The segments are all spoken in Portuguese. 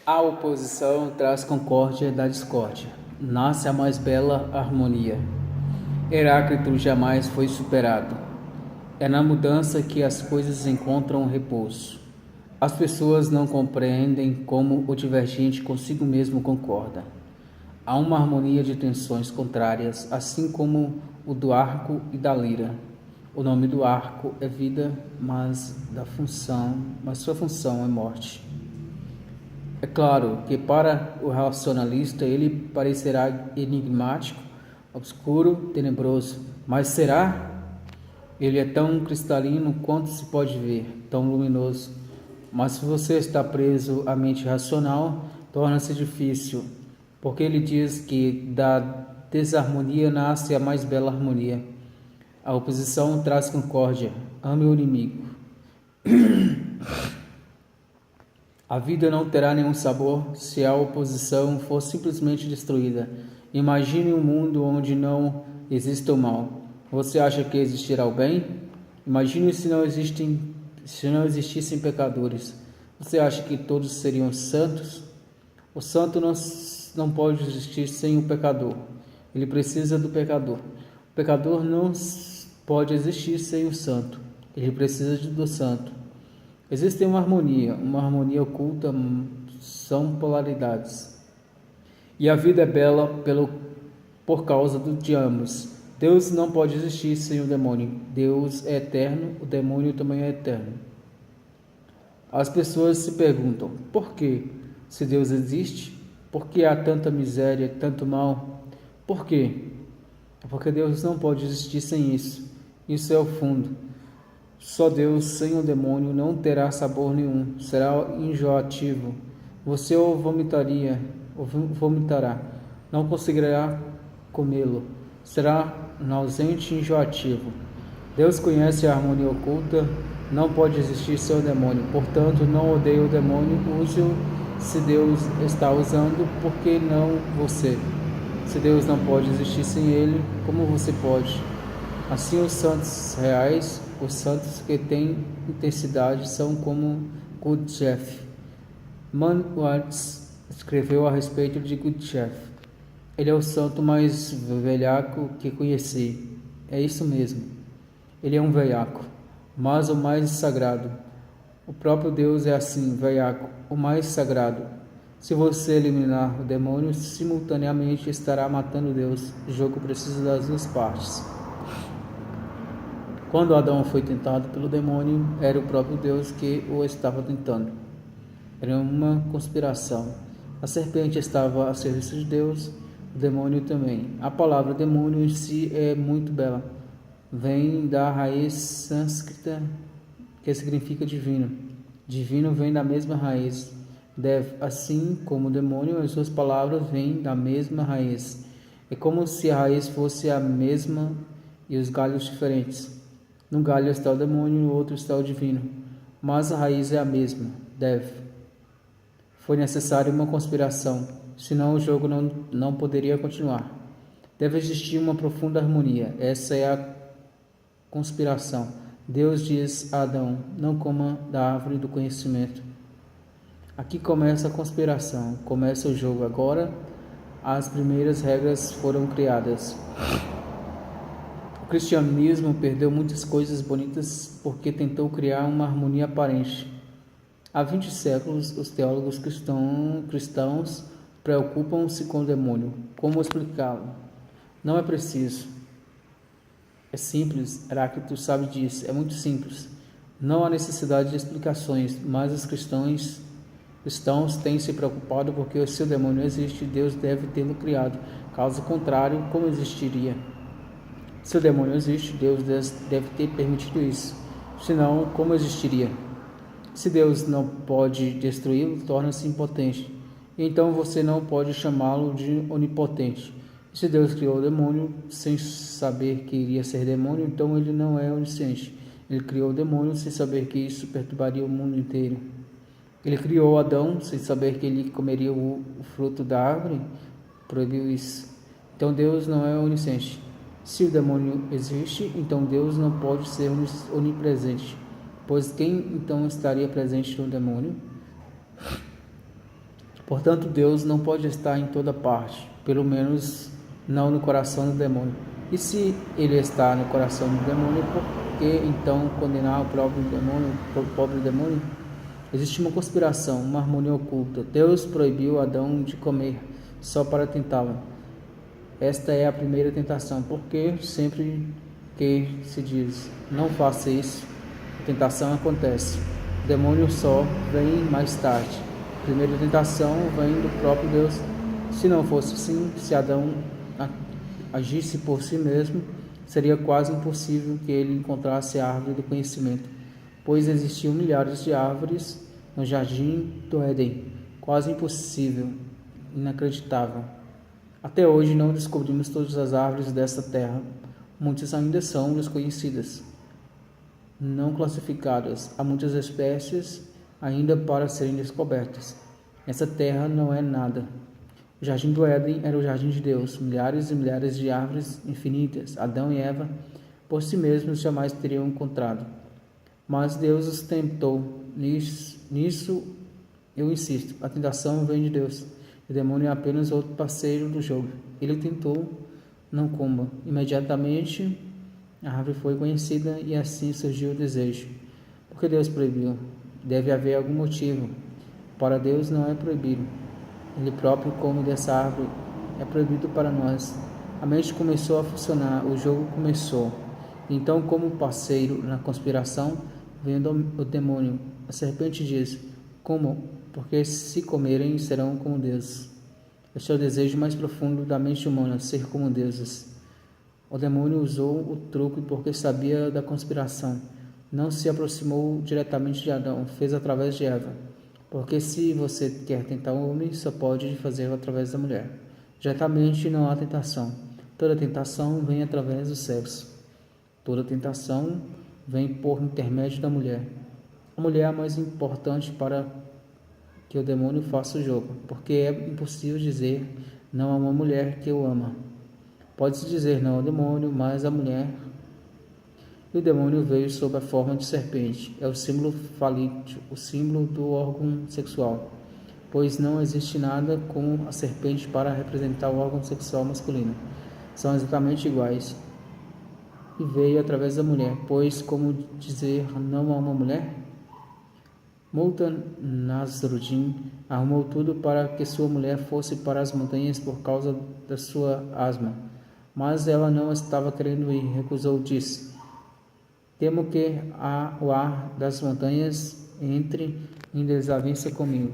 A oposição traz concórdia da discórdia. Nasce a mais bela harmonia. Heráclito jamais foi superado. É na mudança que as coisas encontram repouso. As pessoas não compreendem como o divergente consigo mesmo concorda. Há uma harmonia de tensões contrárias, assim como o do arco e da lira. O nome do arco é vida, mas sua função é morte. É claro que para o racionalista ele parecerá enigmático, obscuro, tenebroso, mas será? Ele é tão cristalino quanto se pode ver, tão luminoso. Mas se você está preso à mente racional, torna-se difícil, porque ele diz que da desarmonia nasce a mais bela harmonia. A oposição traz concórdia, ame o inimigo. A vida não terá nenhum sabor se a oposição for simplesmente destruída. Imagine um mundo onde não existe o mal. Você acha que existirá o bem? Imagine se não existissem pecadores. Você acha que todos seriam santos? O santo não pode existir sem o pecador. Ele precisa do pecador. O pecador não pode existir sem o santo. Ele precisa do santo. Existe uma harmonia oculta, são polaridades. E a vida é bela por causa de ambos. Deus não pode existir sem o demônio. Deus é eterno, o demônio também é eterno. As pessoas se perguntam, por quê? Se Deus existe, por que há tanta miséria, tanto mal? Por quê? É porque Deus não pode existir sem isso. Isso é o fundo. Só Deus sem o demônio não terá sabor nenhum, será enjoativo. Você o vomitará, não conseguirá comê-lo, será nausente e enjoativo. Deus conhece a harmonia oculta, não pode existir sem o demônio, portanto não odeie o demônio, use-o se Deus está usando, por que não você? Se Deus não pode existir sem ele, como você pode? Assim os santos reais, os santos que têm intensidade, são como Gurdjieff. Man Watts escreveu a respeito de Gurdjieff. Ele é o santo mais velhaco que conheci. É isso mesmo. Ele é um velhaco, mas o mais sagrado. O próprio Deus é assim, velhaco, o mais sagrado. Se você eliminar o demônio, simultaneamente estará matando Deus. O jogo precisa das duas partes. Quando Adão foi tentado pelo demônio, era o próprio Deus que o estava tentando. Era uma conspiração. A serpente estava a serviço de Deus, o demônio também. A palavra demônio em si é muito bela. Vem da raiz sânscrita que significa divino. Divino vem da mesma raiz. Dev, assim como demônio, as suas palavras vêm da mesma raiz. É como se a raiz fosse a mesma e os galhos diferentes. No galho está o demônio, no outro está o divino. Mas a raiz é a mesma, Dev. Foi necessária uma conspiração, senão o jogo não poderia continuar. Deve existir uma profunda harmonia. Essa é a conspiração. Deus diz a Adão, não coma da árvore do conhecimento. Aqui começa a conspiração, começa o jogo. Agora as primeiras regras foram criadas. O cristianismo perdeu muitas coisas bonitas porque tentou criar uma harmonia aparente. Há 20 séculos, os teólogos cristãos preocupam-se com o demônio. Como explicá-lo? Não é preciso. É simples, Heráclito sabe disso, é muito simples. Não há necessidade de explicações, mas os cristãos têm se preocupado porque se o demônio existe, Deus deve tê-lo criado. Caso contrário, como existiria? Se o demônio existe, Deus deve ter permitido isso. Senão, como existiria? Se Deus não pode destruí-lo, torna-se impotente. Então você não pode chamá-lo de onipotente. Se Deus criou o demônio sem saber que iria ser demônio, então ele não é onisciente. Ele criou o demônio sem saber que isso perturbaria o mundo inteiro. Ele criou Adão sem saber que ele comeria o fruto da árvore, proibiu isso. Então Deus não é onisciente. Se o demônio existe, então Deus não pode ser onipresente, pois quem então estaria presente no demônio? Portanto, Deus não pode estar em toda parte, pelo menos não no coração do demônio. E se ele está no coração do demônio, por que então condenar o próprio demônio, o pobre demônio? Existe uma conspiração, uma harmonia oculta. Deus proibiu Adão de comer só para tentá-lo. Esta é a primeira tentação, porque sempre que se diz não faça isso, a tentação acontece. O demônio só vem mais tarde. A primeira tentação vem do próprio Deus. Se não fosse assim, se Adão agisse por si mesmo, seria quase impossível que ele encontrasse a árvore do conhecimento, pois existiam milhares de árvores no jardim do Éden. Quase impossível, inacreditável. Até hoje não descobrimos todas as árvores desta terra. Muitas ainda são desconhecidas, não classificadas. Há muitas espécies ainda para serem descobertas. Essa terra não é nada. O jardim do Éden era o jardim de Deus, milhares e milhares de árvores infinitas. Adão e Eva, por si mesmos, jamais teriam encontrado. Mas Deus os tentou. Nisso eu insisto. A tentação vem de Deus. O demônio é apenas outro parceiro do jogo. Ele tentou, não coma. Imediatamente a árvore foi conhecida e assim surgiu o desejo. Por que Deus proibiu? Deve haver algum motivo. Para Deus não é proibido. Ele próprio come dessa árvore. É proibido para nós. A mente começou a funcionar. O jogo começou. Então, como parceiro na conspiração, vem o demônio. A serpente diz: como? Porque se comerem, serão como Deus. Este é o desejo mais profundo da mente humana, ser como deuses. O demônio usou o truque porque sabia da conspiração. Não se aproximou diretamente de Adão, fez através de Eva. Porque se você quer tentar o homem, só pode fazê-lo através da mulher. Diretamente não há tentação. Toda tentação vem através do sexo. Toda tentação vem por intermédio da mulher. A mulher é a mais importante para que o demônio faça o jogo, porque é impossível dizer não a uma mulher que o ama. Pode-se dizer não ao demônio, mas à mulher. E o demônio veio sob a forma de serpente. É o símbolo falítico, o símbolo do órgão sexual, pois não existe nada como a serpente para representar o órgão sexual masculino. São exatamente iguais. E veio através da mulher, pois como dizer não a uma mulher? Multa Nasruddin arrumou tudo para que sua mulher fosse para as montanhas por causa da sua asma, mas ela não estava querendo ir, recusou, disse: temo que o ar das montanhas entre em desavença comigo.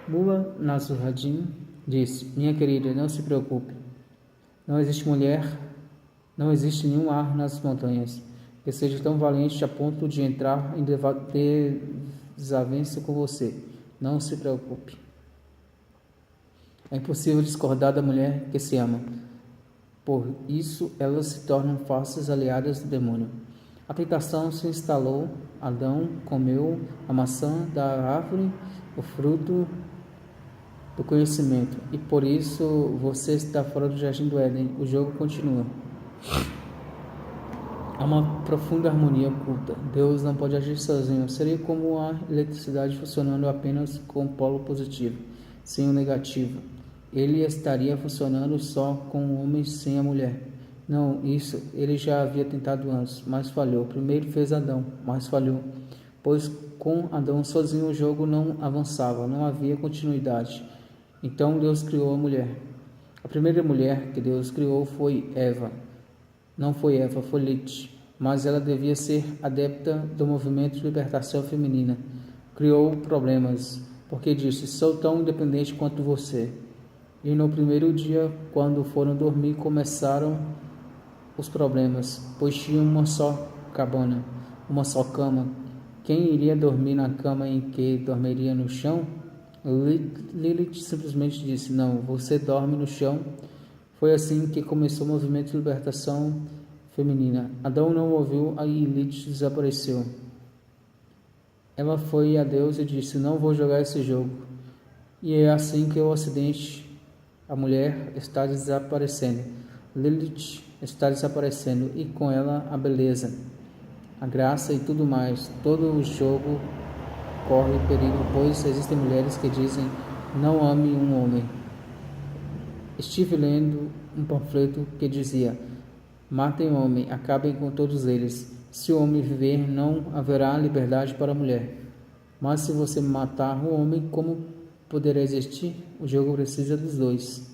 Mullah Nasruddin disse: minha querida, não se preocupe, não existe nenhum ar nas montanhas que seja tão valente a ponto de entrar em desavença com você. Não se preocupe. É impossível discordar da mulher que se ama. Por isso, elas se tornam fáceis aliadas do demônio. A tentação se instalou. Adão comeu a maçã da árvore, o fruto do conhecimento. E por isso você está fora do jardim do Éden. O jogo continua. Há uma profunda harmonia oculta. Deus não pode agir sozinho. Seria como a eletricidade funcionando apenas com o polo positivo, sem o negativo. Ele estaria funcionando só com o homem sem a mulher. Não, isso ele já havia tentado antes, mas falhou. Primeiro fez Adão, mas falhou. Pois com Adão sozinho o jogo não avançava, não havia continuidade. Então Deus criou a mulher. A primeira mulher que Deus criou foi Eva. Não foi Eva, foi Lilith, mas ela devia ser adepta do movimento de libertação feminina. Criou problemas, porque disse: sou tão independente quanto você. E no primeiro dia, quando foram dormir, começaram os problemas, pois tinham uma só cabana, uma só cama. Quem iria dormir na cama em que dormiria no chão? Lilith simplesmente disse: não, você dorme no chão. Foi assim que começou o movimento de libertação feminina. Adão não ouviu e Lilith desapareceu. Ela foi a Deus e disse: não vou jogar esse jogo. E é assim que o Ocidente, a mulher está desaparecendo. Lilith está desaparecendo e com ela a beleza, a graça e tudo mais. Todo o jogo corre perigo, pois existem mulheres que dizem: não ame um homem. Estive lendo um panfleto que dizia: matem o homem, acabem com todos eles. Se o homem viver, não haverá liberdade para a mulher. Mas se você matar o homem, como poderá existir? O jogo precisa dos dois.